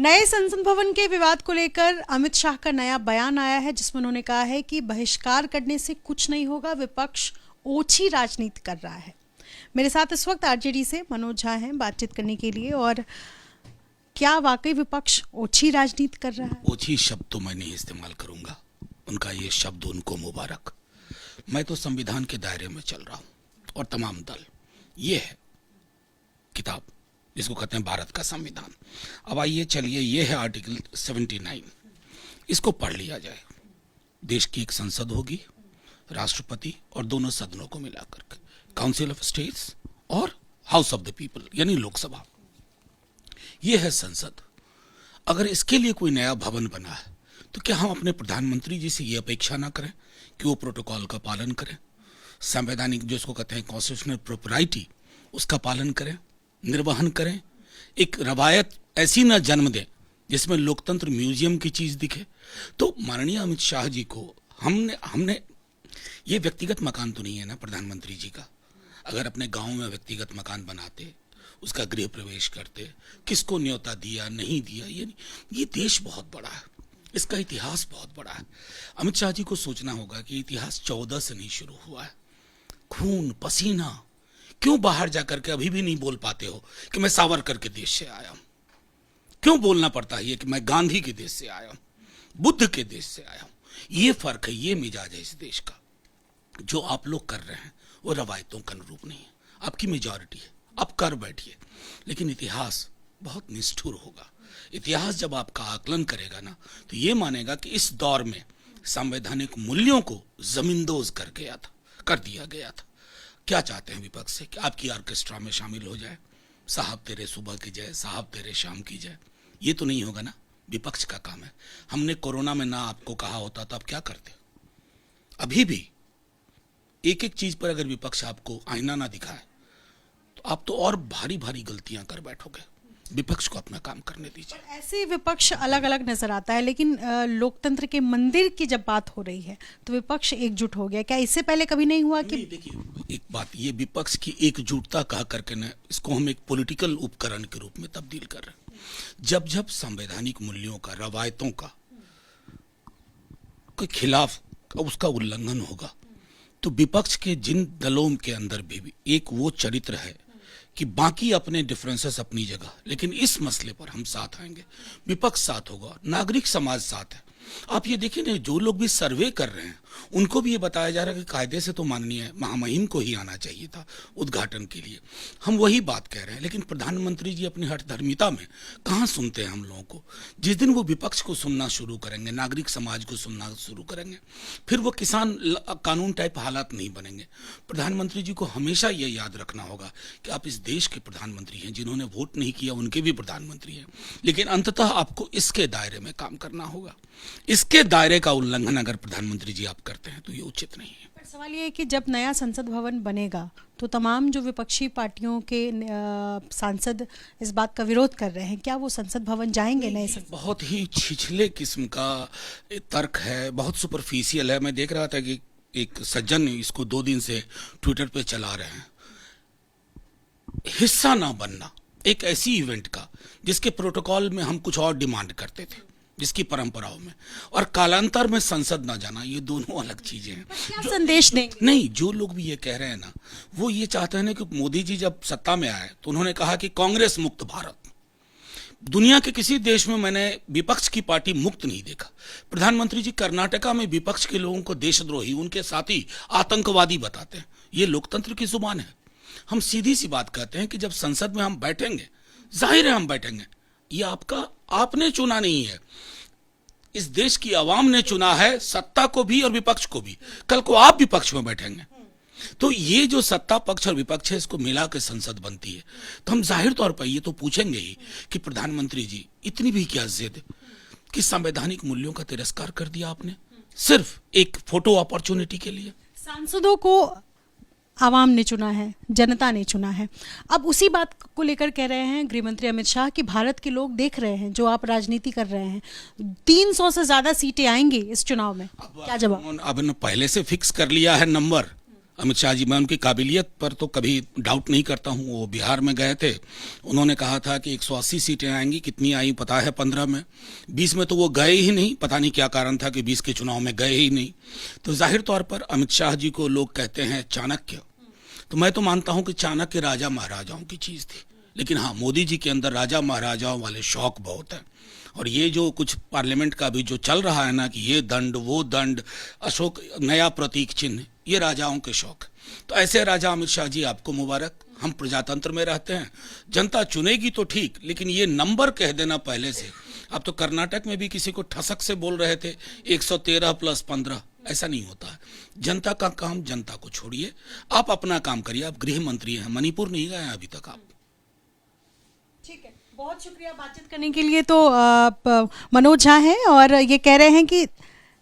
नए संसद भवन के विवाद को लेकर अमित शाह का नया बयान आया है, जिसमें उन्होंने कहा है कि बहिष्कार करने से कुछ नहीं होगा, विपक्ष ओछी राजनीति कर रहा है। मेरे साथ इस वक्त आरजेडी से मनोज झा हैं बातचीत करने के लिए। और क्या वाकई विपक्ष ओछी राजनीति कर रहा है? ओछी शब्द तो मैं नहीं इस्तेमाल करूंगा, उनका ये शब्द उनको मुबारक। मैं तो संविधान के दायरे में चल रहा हूं और तमाम दल, ये है किताब जिसको कहते हैं भारत का संविधान। अब आइए चलिए, ये है आर्टिकल 79, इसको पढ़ लिया जाए। देश की एक संसद होगी, राष्ट्रपति और दोनों सदनों को मिलाकर के, काउंसिल ऑफ स्टेट्स और हाउस ऑफ द पीपल यानी लोकसभा। ये है संसद। अगर इसके लिए कोई नया भवन बना है तो क्या हम अपने प्रधानमंत्री जी से ये अपेक्षा ना करें कि वो प्रोटोकॉल का पालन करें, संवैधानिक जो इसको कहते हैं कॉन्स्टिट्यूशनल प्रॉपर्टी, उसका पालन करें, निर्वहन करें, एक रवायत ऐसी ना जन्म दें जिसमें लोकतंत्र म्यूजियम की चीज दिखे। तो माननीय अमित शाह जी को हमने ये व्यक्तिगत मकान तो नहीं है ना प्रधानमंत्री जी का। अगर अपने गांव में व्यक्तिगत मकान बनाते, उसका गृह प्रवेश करते, किसको न्योता दिया नहीं दिया, ये देश बहुत बड़ा है, इसका इतिहास बहुत बड़ा है। अमित शाह जी को सोचना होगा कि इतिहास 14 से नहीं शुरू हुआ है। खून पसीना, क्यों बाहर जाकर के अभी भी नहीं बोल पाते हो कि मैं सावरकर के देश से आया हूं? क्यों बोलना पड़ता है कि मैं गांधी के देश से आया हूं, बुद्ध के देश से आया हूं? ये फर्क है, ये मिजाज है इस देश का। जो आप लोग कर रहे हैं वो रवायतों के अनुरूप नहीं है। आपकी मेजॉरिटी है, आप कर बैठिए, लेकिन इतिहास बहुत निष्ठुर होगा। इतिहास जब आपका आकलन करेगा ना, तो ये मानेगा कि इस दौर में संवैधानिक मूल्यों को जमींदोज कर दिया गया था। क्या चाहते हैं विपक्ष से कि आपकी ऑर्केस्ट्रा में शामिल हो जाए, साहब तेरे सुबह की जय, साहब तेरे शाम की जय? ये तो नहीं होगा ना, विपक्ष का काम है। हमने कोरोना में ना आपको कहा होता तो आप क्या करते? अभी भी एक एक चीज पर अगर विपक्ष आपको आईना ना दिखाए तो आप तो और भारी भारी गलतियां कर बैठोगे। विपक्ष को अपना काम करने दीजिए। ऐसे विपक्ष अलग अलग नजर आता है, लेकिन लोकतंत्र के मंदिर की जब बात हो रही है तो विपक्ष एकजुट हो गया। क्या इससे पहले कभी नहीं हुआ कि? देखिए एक बात, ये विपक्ष की एकजुटता कहा करके ना, इसको हम एक पॉलिटिकल उपकरण के रूप में तब्दील कर रहे हैं। जब जब संवैधानिक मूल्यों का, रवायतों का के खिलाफ उसका उल्लंघन होगा तो विपक्ष के जिन दलों के अंदर भी एक वो चरित्र है कि बाकी अपने डिफरेंसेस अपनी जगह, लेकिन इस मसले पर हम साथ आएंगे, विपक्ष साथ होगा, नागरिक समाज साथ है। आप ये देखिए ना, जो लोग भी सर्वे कर रहे हैं उनको भी ये बताया जा रहा है कि कायदे से तो माननीय महामहिम को ही आना चाहिए था उद्घाटन के लिए। हम वही बात कह रहे हैं, लेकिन प्रधानमंत्री जी अपनी हठधर्मिता में कहाँ सुनते हैं हम लोगों को। जिस दिन वो विपक्ष को सुनना शुरू करेंगे, नागरिक समाज को सुनना शुरू करेंगे, फिर वो किसान कानून टाइप हालात नहीं बनेंगे। प्रधानमंत्री जी को हमेशा ये याद रखना होगा कि आप इस देश के प्रधानमंत्री हैं, जिन्होंने वोट नहीं किया उनके भी प्रधानमंत्री हैं, लेकिन अंततः आपको इसके दायरे में काम करना होगा। इसके दायरे का उल्लंघन अगर प्रधानमंत्री जी आप करते हैं तो ये उचित नहीं है। पर सवाल ये है कि जब नया संसद भवन बनेगा तो तमाम जो विपक्षी पार्टियों के सांसद इस बात का विरोध कर रहे हैं, क्या वो संसद भवन जाएंगे? नए संसद बहुत ही छिछले किस्म का तर्क है, बहुत सुपरफिशियल है। मैं देख रहा था कि एक सज्जन इसको 2 दिन से ट्विटर पे चला रहे हैं। हिस्सा ना बनना एक ऐसी इवेंट का जिसके प्रोटोकॉल में हम कुछ और डिमांड करते थे, जिसकी परंपराओं में, और कालांतर में संसद ना जाना, ये दोनों अलग चीजें हैं। क्या संदेश देंगे? नहीं, जो लोग भी ये कह रहे हैं ना, वो ये चाहते हैं ना कि मोदी जी जब सत्ता में आए तो उन्होंने कहा कि कांग्रेस मुक्त भारत। दुनिया के किसी देश में मैंने विपक्ष की पार्टी मुक्त नहीं देखा। प्रधानमंत्री जी कर्नाटका में विपक्ष के लोगों को देशद्रोही, उनके साथी आतंकवादी बताते हैं। ये लोकतंत्र की जुबान है। हम सीधी सी बात कहते हैं कि जब संसद में हम बैठेंगे, जाहिर है हम बैठेंगे, ये आपने चुना नहीं है, इस देश की आवाम ने चुना है, सत्ता को भी और विपक्ष को भी। कल को आप विपक्ष में बैठेंगे तो ये जो सत्ता पक्ष और विपक्ष है, इसको मिला के संसद बनती है। तो हम जाहिर तौर पर ये तो पूछेंगे ही कि प्रधानमंत्री जी, इतनी भी क्या जिद कि संवैधानिक मूल्यों का तिरस्कार कर दिया आपने सिर्फ एक फोटो अपॉर्चुनिटी के लिए? सांसदों को आवाम ने चुना है, जनता ने चुना है। अब उसी बात को लेकर कह रहे हैं गृह मंत्री अमित शाह कि भारत के लोग देख रहे हैं जो आप राजनीति कर रहे हैं, 300 से ज्यादा सीटें आएंगी इस चुनाव में। क्या जवाब? अब पहले से फिक्स कर लिया है नंबर, अमित शाह जी, मैं उनकी काबिलियत पर तो कभी डाउट नहीं करता हूं। वो बिहार में गए थे, उन्होंने कहा था कि 180 सीटें आएंगी, कितनी आई पता है 15 में, 20 में तो वो गए ही नहीं। पता नहीं क्या कारण था कि 20 के चुनाव में गए ही नहीं। तो जाहिर तौर पर अमित शाह जी को लोग कहते हैं चाणक्य, तो मैं तो मानता हूं कि चाणक्य राजा महाराजाओं की चीज़ थी, लेकिन हाँ, मोदी जी के अंदर राजा महाराजाओं वाले शौक बहुत हैं। और ये जो कुछ पार्लियामेंट का भी जो चल रहा है ना, कि ये दंड वो दंड, अशोक नया प्रतीक चिन्ह, ये राजाओं के शौक। तो ऐसे राजा अमित शाह जी, आपको मुबारक। हम प्रजातंत्र में रहते हैं, जनता चुनेगी तो ठीक, लेकिन ये नंबर कह देना पहले से। अब तो कर्नाटक में भी किसी को ठसक से बोल रहे थे 113 + 15, ऐसा नहीं होता है। जनता का काम जनता को छोड़िए, आप अपना काम करिए। आप गृह मंत्री हैं, मणिपुर नहीं गए अभी तक आप। ठीक है, बहुत शुक्रिया बातचीत करने के लिए। तो मनोज झा हैं और ये कह रहे हैं कि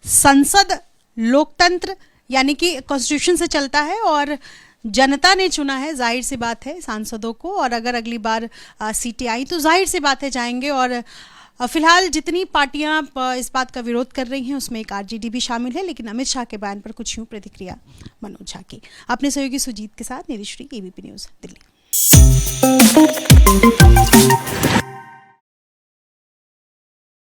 संसद लोकतंत्र यानी कि कॉन्स्टिट्यूशन से चलता है और जनता ने चुना है, जाहिर सी बात है, सांसदों को। और अगर अगली बार सीटें आई तो जाहिर सी बात है जाएंगे। और फिलहाल जितनी पार्टियां इस बात का विरोध कर रही हैं उसमें एक आरजेडी भी शामिल है। लेकिन अमित शाह के बयान पर कुछ यूं प्रतिक्रिया मनोज झा की। अपने सहयोगी सुजीत के साथ निधिश्री, एबीपी न्यूज़, दिल्ली।